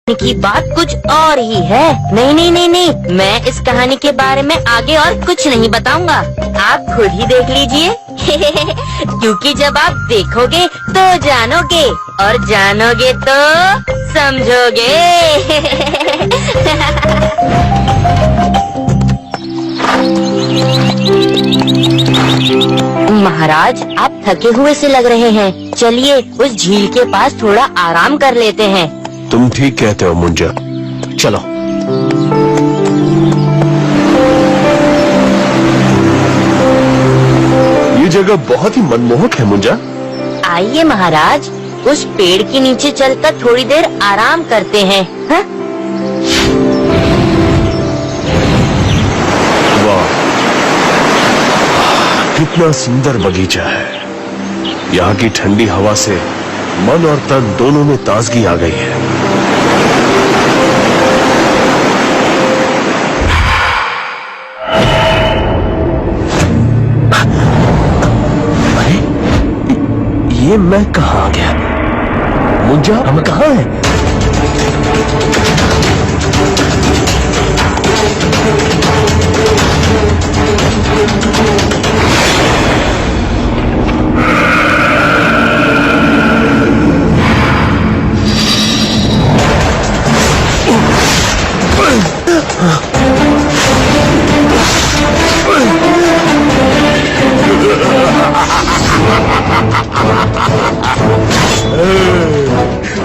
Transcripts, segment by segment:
की बात कुछ और ही है। नहीं नहीं नहीं नहीं, मैं इस कहानी के बारे में आगे और कुछ नहीं बताऊंगा, आप खुद ही देख लीजिए। क्योंकि जब आप देखोगे तो जानोगे और जानोगे तो समझोगे। महाराज, आप थके हुए से लग रहे हैं, चलिए उस झील के पास थोड़ा आराम कर लेते हैं। तुम ठीक कहते हो मुंजा, चलो। ये जगह बहुत ही मनमोहक है मुंजा। आइए महाराज, उस पेड़ के नीचे चलकर थोड़ी देर आराम करते हैं। हा? वाह, कितना सुंदर बगीचा है। यहाँ की ठंडी हवा से मन और तन दोनों में ताजगी आ गई है। ये मैं कहाँ आ गया? मुंजा, हम कहाँ हैं?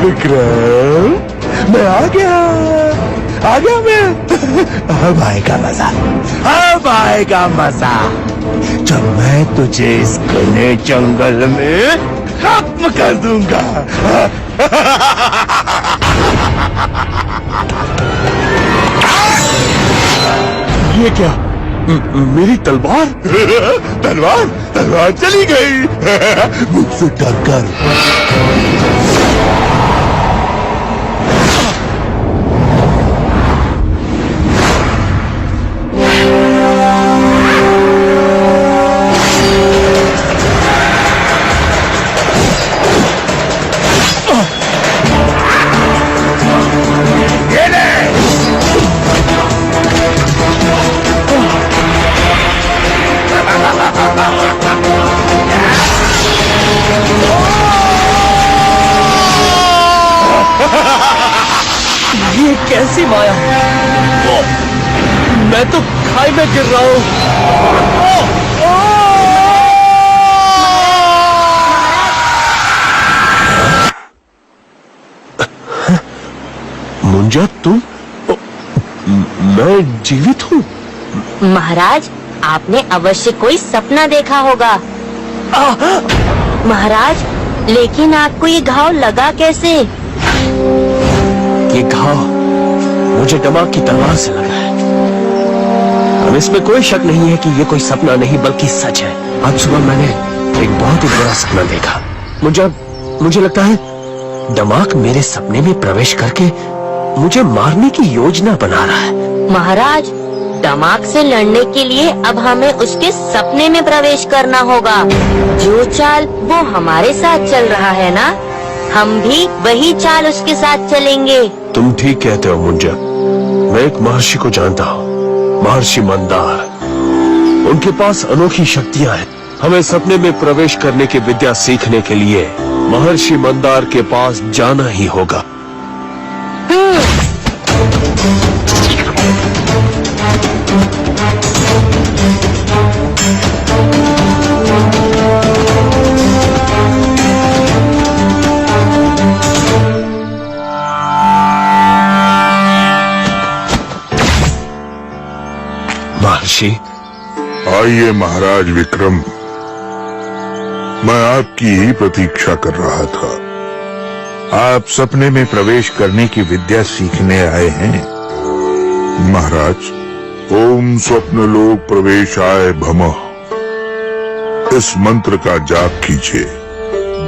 विक्रम, मैं आ गया मैं। अब आएगा मजा, अब आएगा मजा, जब मैं तुझे इस घने जंगल में खत्म कर दूंगा। ये क्या? मेरी तलवार? तलवार चली गई। मुझसे डरकर। ये कैसी माया? मैं तो खाई में गिर रहा हूँ। मुंजा, तुम? मैं जीवित हूँ? महाराज, आपने अवश्य कोई सपना देखा होगा। महाराज, लेकिन आपको ये घाव लगा कैसे? ये घाव मुझे दमाग की तलवार से लगा है। अब इसमें कोई शक नहीं है कि ये कोई सपना नहीं बल्कि सच है। आज सुबह मैंने एक बहुत ही बुरा सपना देखा। मुझे लगता है दमाग मेरे सपने में प्रवेश करके मुझे मारने की योजना बना रहा है। महाराज, दमाग से लड़ने के लिए अब हमें उसके सपने में प्रवेश करना होगा। जो चाल वो हमारे साथ चल रहा है ना, हम भी वही चाल उसके साथ चलेंगे। तुम ठीक कहते हो मुंजा। मैं एक महर्षि को जानता हूँ, महर्षि मंदार। उनके पास अनोखी शक्तियाँ हैं। हमें सपने में प्रवेश करने की विद्या सीखने के लिए महर्षि मंदार के पास जाना ही होगा। महर्षि, आइए महाराज विक्रम, मैं आपकी ही प्रतीक्षा कर रहा था। आप सपने में प्रवेश करने की विद्या सीखने आए हैं। महाराज, ओम स्वप्नलोक प्रवेशाय भमः, इस मंत्र का जाप कीजिए।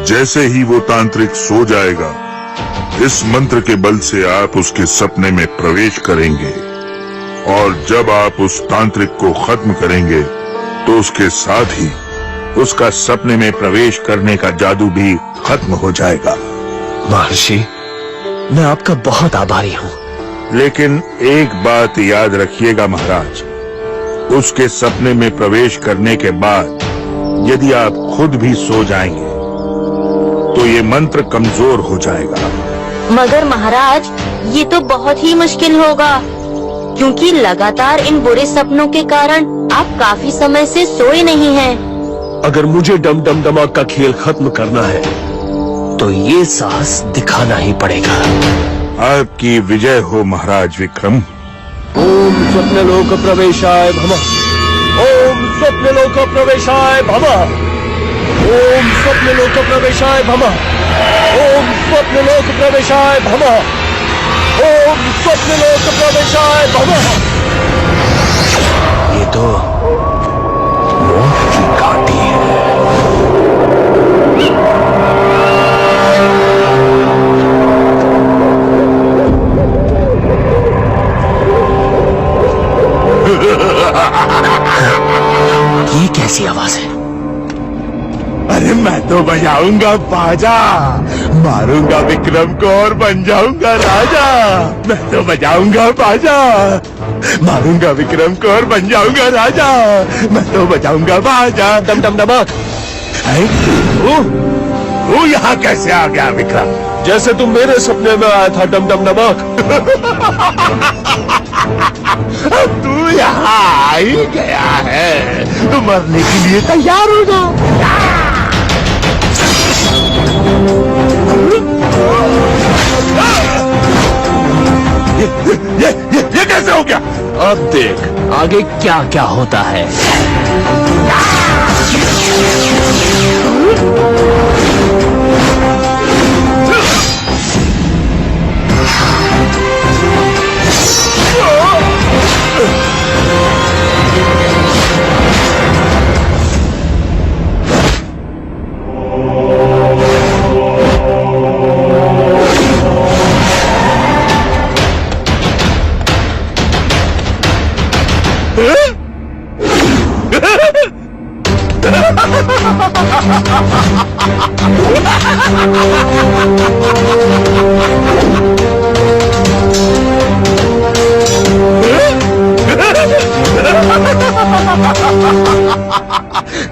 जैसे ही वो तांत्रिक सो जाएगा, इस मंत्र के बल से आप उसके सपने में प्रवेश करेंगे और जब आप उस तांत्रिक को खत्म करेंगे तो उसके साथ ही उसका सपने में प्रवेश करने का जादू भी खत्म हो जाएगा। महर्षि, मैं आपका बहुत आभारी हूँ। लेकिन एक बात याद रखिएगा महाराज, उसके सपने में प्रवेश करने के बाद यदि आप खुद भी सो जाएंगे तो ये मंत्र कमजोर हो जाएगा। मगर महाराज, ये तो बहुत ही मुश्किल होगा, क्योंकि लगातार इन बुरे सपनों के कारण आप काफी समय से सोए नहीं हैं। अगर मुझे डम डम डमाक का खेल खत्म करना है तो ये साहस दिखाना ही पड़ेगा। आपकी विजय हो महाराज विक्रम। ओम स्वप्नलोक प्रवेशाय भमः। ओम स्वप्नलोक प्रवेशाय भमः। ओम स्वप्नलोक प्रवेशाय भमः। ओम स्वप्नलोक प्रवेशाय भमः। ओम स्वप्नलोक प्रवेशाय भमः। ये तो मौत की घाटी है। ये कैसी आवाज है? अरे मैं तो बजाऊंगा बाजा, मारूंगा विक्रम को और बन जाऊंगा राजा। मैं तो बजाऊंगा बाजा, मारूंगा विक्रम को और बन जाऊंगा राजा। मैं तो बजाऊंगा बाजा। डम डम डमाक, तू यहाँ कैसे आ गया विक्रम? जैसे तुम मेरे सपने में आया था डम डम डमाक। तू यहाँ आ ही गया है, तू मरने के लिए तैयार हो जा। ये कैसे हो गया? अब देख आगे क्या क्या होता है।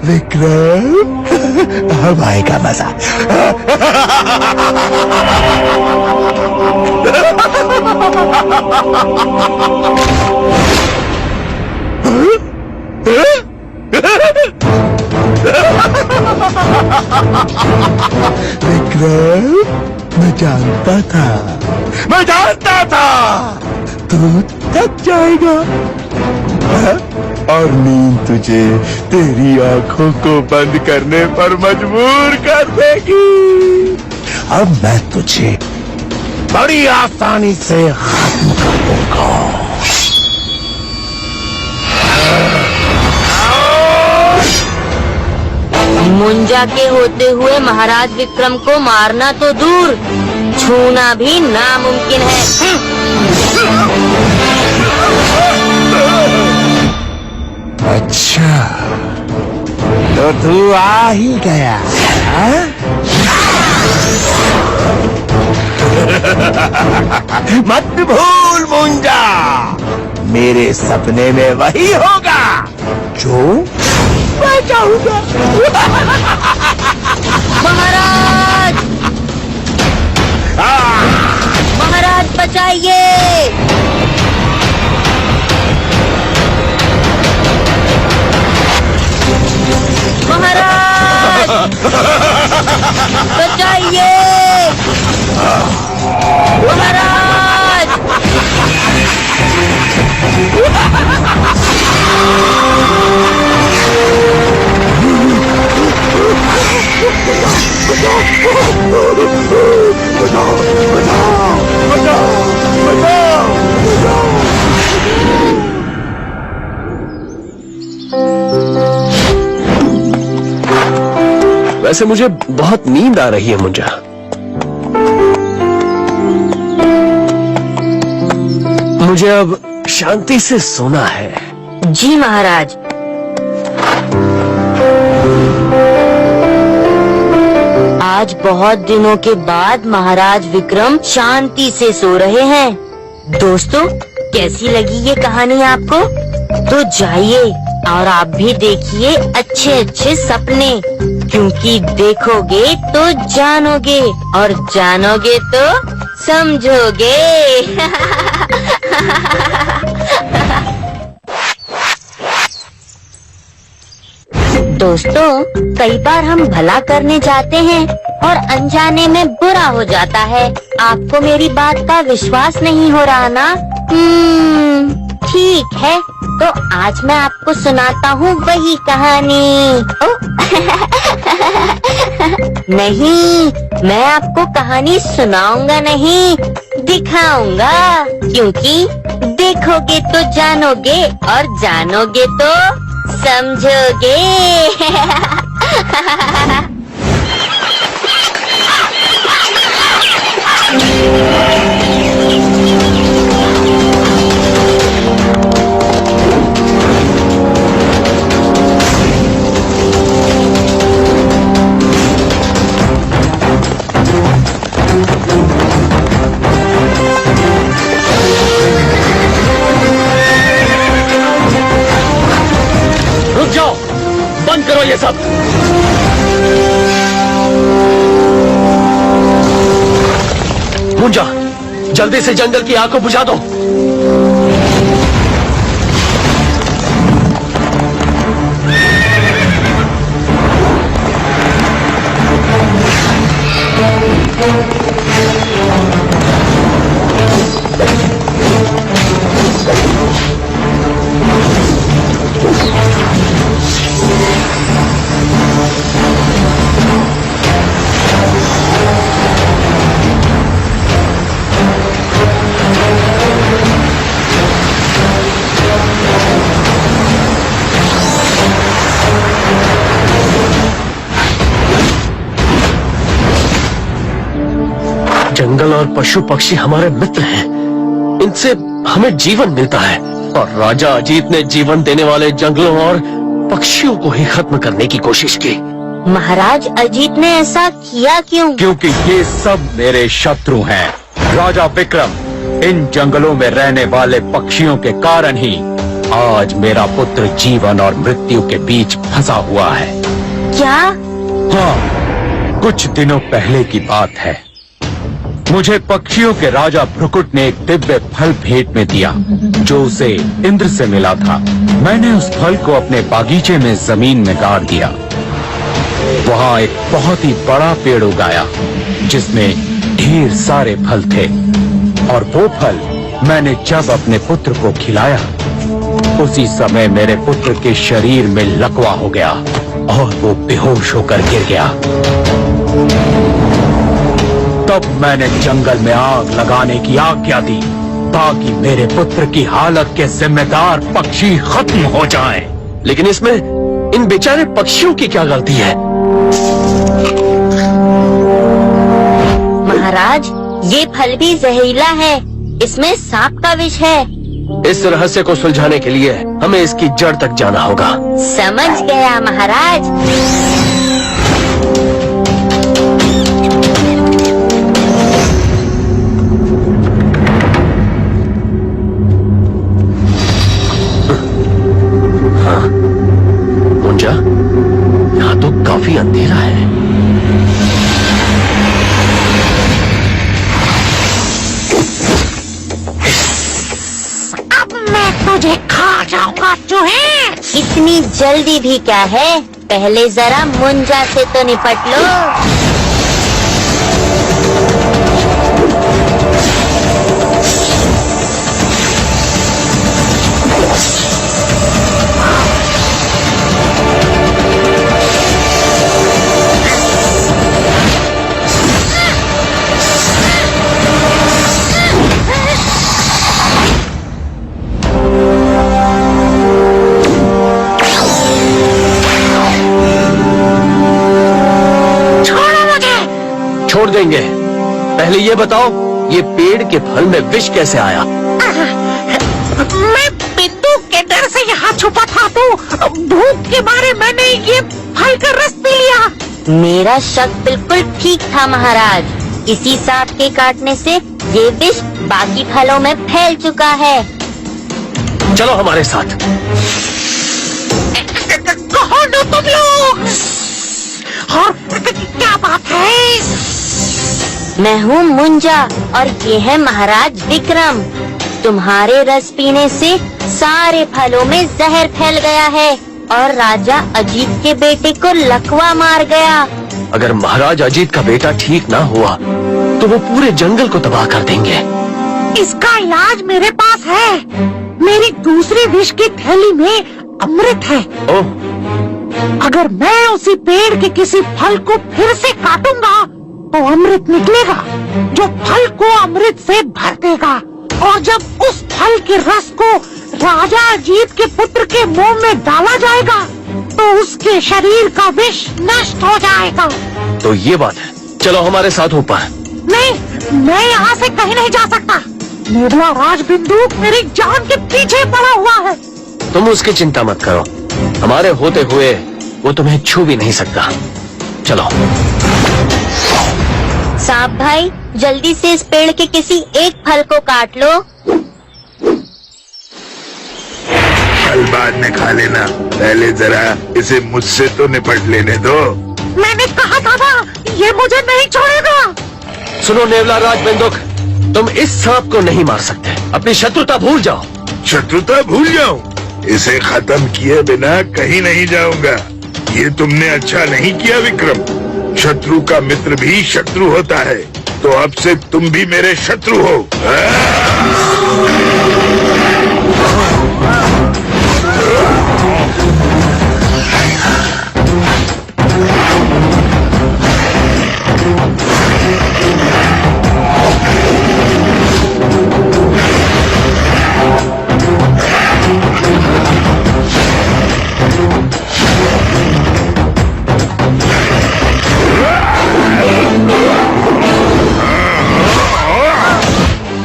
विक्रम, अब आएगा मजा। विक्रम, मैं जानता था तू थक जाएगा और नींद तुझे तेरी आंखों को बंद करने पर मजबूर कर देगी। अब मैं तुझे बड़ी आसानी से खत्म कर दूंगा। मुंजा के होते हुए महाराज विक्रम को मारना तो दूर, छूना भी नामुमकिन है। अच्छा, तो तू आ ही गया है? मत भूल मुंजा, मेरे सपने में वही होगा जो मैं चाहूंगा। महाराज, महाराज बचाइए। महाराज बचाइए। महाराज, वैसे मुझे बहुत नींद आ रही है मुंजा। मुझे अब शांति से सोना है। जी महाराज। आज बहुत दिनों के बाद महाराज विक्रम शांति से सो रहे हैं। दोस्तों, कैसी लगी ये कहानी आपको? तो जाइए और आप भी देखिए अच्छे अच्छे सपने, क्योंकि देखोगे तो जानोगे और जानोगे तो समझोगे। दोस्तों, कई बार हम भला करने जाते हैं और अनजाने में बुरा हो जाता है। आपको मेरी बात का विश्वास नहीं हो रहा ना? ठीक है, तो आज मैं आपको सुनाता हूँ वही कहानी। नहीं, मैं आपको कहानी सुनाऊंगा नहीं, दिखाऊंगा, क्योंकि देखोगे तो जानोगे और जानोगे तो समझोगे। रुक जाओ, बंद करो ये सब। मुंजा, जल्दी से जंगल की आग को बुझा दो। जंगल और पशु पक्षी हमारे मित्र हैं, इनसे हमें जीवन मिलता है, और राजा अजीत ने जीवन देने वाले जंगलों और पक्षियों को ही खत्म करने की कोशिश की। महाराज अजीत ने ऐसा किया क्यों? क्योंकि ये सब मेरे शत्रु हैं। राजा विक्रम, इन जंगलों में रहने वाले पक्षियों के कारण ही आज मेरा पुत्र जीवन और मृत्यु के बीच फंसा हुआ है। क्या? हाँ, कुछ दिनों पहले की बात है। मुझे पक्षियों के राजा भ्रुकुट ने एक दिव्य फल भेंट में दिया, जो उसे इंद्र से मिला था। मैंने उस फल को अपने बागीचे में जमीन में गाड़ दिया। वहाँ एक बहुत ही बड़ा पेड़ उगाया, जिसमें ढेर सारे फल थे, और वो फल मैंने जब अपने पुत्र को खिलाया, उसी समय मेरे पुत्र के शरीर में लकवा हो गया और वो बेहोश होकर गिर गया। तब मैंने जंगल में आग लगाने की आज्ञा दी, ताकि मेरे पुत्र की हालत के जिम्मेदार पक्षी खत्म हो जाएं। लेकिन इसमें इन बेचारे पक्षियों की क्या गलती है? महाराज, ये फल भी जहरीला है, इसमें सांप का विष है। इस रहस्य को सुलझाने के लिए हमें इसकी जड़ तक जाना होगा। समझ गया महाराज। हाँ, मुंजा, यहाँ तो काफी अंधेरा है। तुझे खा जाऊंगा चूहे। इतनी जल्दी भी क्या है, पहले जरा मुंजा से तो निपट लो। छोड़ देंगे, पहले ये बताओ, ये पेड़ के फल में विष कैसे आया? मैं बिंदु के डर से यहाँ छुपा था, तो भूख के मारे मैंने ये फल का रस पी लिया। मेरा शक बिल्कुल ठीक था महाराज। इसी सांप के काटने से ये विष बाकी फलों में फैल चुका है। चलो हमारे साथ। कौन हो तुम लोग? और क्या बात है? मैं हूँ मुंजा और ये है महाराज विक्रम। तुम्हारे रस पीने से सारे फलों में जहर फैल गया है और राजा अजीत के बेटे को लकवा मार गया। अगर महाराज अजीत का बेटा ठीक ना हुआ तो वो पूरे जंगल को तबाह कर देंगे। इसका इलाज मेरे पास है। मेरी दूसरी विष की थैली में अमृत है। ओह, अगर मैं उसी पेड़ के किसी फल को फिर से काटूंगा तो अमृत निकलेगा जो फल को अमृत से भर देगा। और जब उस फल के रस को राजा अजीत के पुत्र के मुंह में डाला जाएगा तो उसके शरीर का विष नष्ट हो जाएगा। तो ये बात है। चलो हमारे साथ ऊपर। नहीं, मैं यहाँ से कहीं नहीं जा सकता। नेवला राज बंदूक मेरी जान के पीछे पड़ा हुआ है। तुम उसकी चिंता मत करो, हमारे होते हुए वो तुम्हें छू भी नहीं सकता। चलो। सांप भाई, जल्दी से इस पेड़ के किसी एक फल को काट लो। फल बाद में खा लेना, पहले जरा इसे मुझसे तो निपट लेने दो। मैंने कहा था ना, ये मुझे नहीं छोड़ेगा। सुनो नेवला राज बंदूक, तुम इस सांप को नहीं मार सकते। अपनी शत्रुता भूल जाओ। शत्रुता भूल जाऊं? इसे खत्म किए बिना कहीं नहीं जाऊंगा। ये तुमने अच्छा नहीं किया विक्रम। शत्रु का मित्र भी शत्रु होता है, तो अब से तुम भी मेरे शत्रु हो।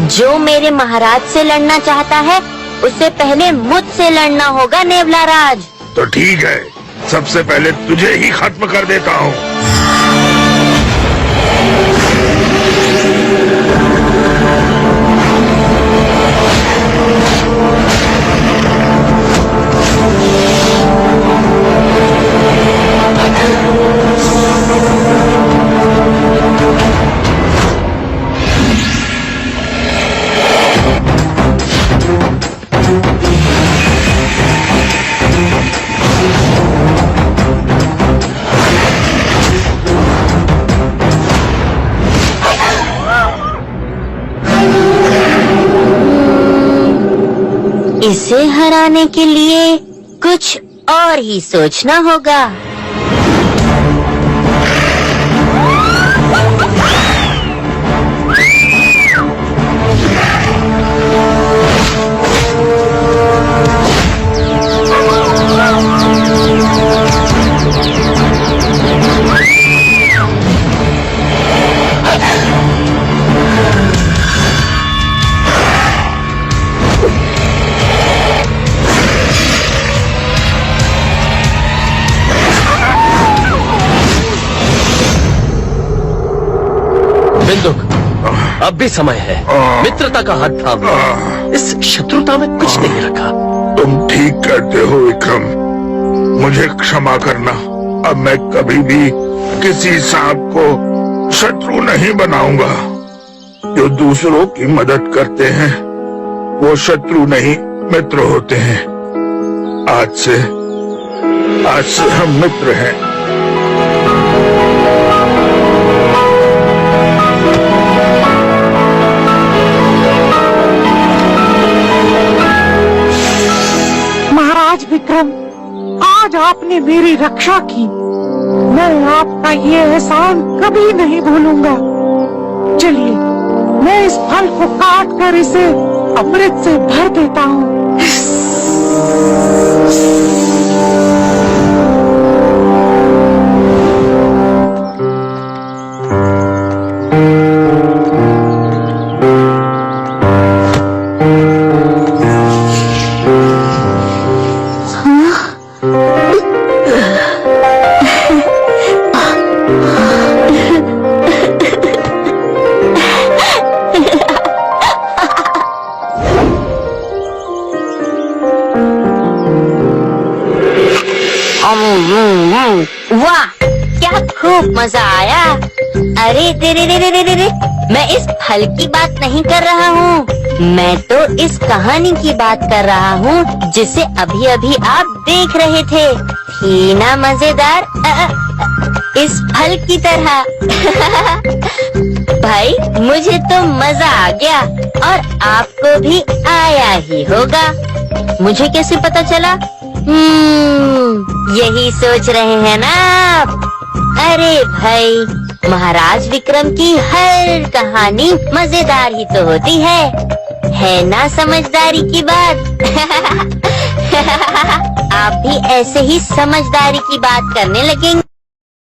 जो मेरे महाराज से लड़ना चाहता है उसे पहले मुझसे लड़ना होगा नेवला राज। तो ठीक है, सबसे पहले तुझे ही खत्म कर देता हूँ। इसे हराने के लिए कुछ और ही सोचना होगा। बिंदुक, अब भी समय है। मित्रता का हाथ थाम लो। इस शत्रुता में कुछ नहीं रखा। तुम ठीक कहते हो विक्रम, मुझे क्षमा करना। अब मैं कभी भी किसी सांप को शत्रु नहीं बनाऊंगा। जो दूसरों की मदद करते हैं वो शत्रु नहीं मित्र होते हैं। आज से हम मित्र हैं। विक्रम, आज आपने मेरी रक्षा की। मैं आपका ये एहसान कभी नहीं भूलूंगा। चलिए, मैं इस फल को काट कर इसे अमृत से भर देता हूँ। वाह, क्या खूब मजा आया। अरे रे रे रे रे रे रे, मैं इस फल की बात नहीं कर रहा हूँ, मैं तो इस कहानी की बात कर रहा हूँ जिसे अभी अभी आप देख रहे थे। थी ना मजेदार इस फल की तरह। भाई मुझे तो मजा आ गया और आपको भी आया ही होगा। मुझे कैसे पता चला? यही सोच रहे हैं ना आप? अरे भाई, महाराज विक्रम की हर कहानी मजेदार ही तो होती है ना समझदारी की बात। आप भी ऐसे ही समझदारी की बात करने लगेंगे।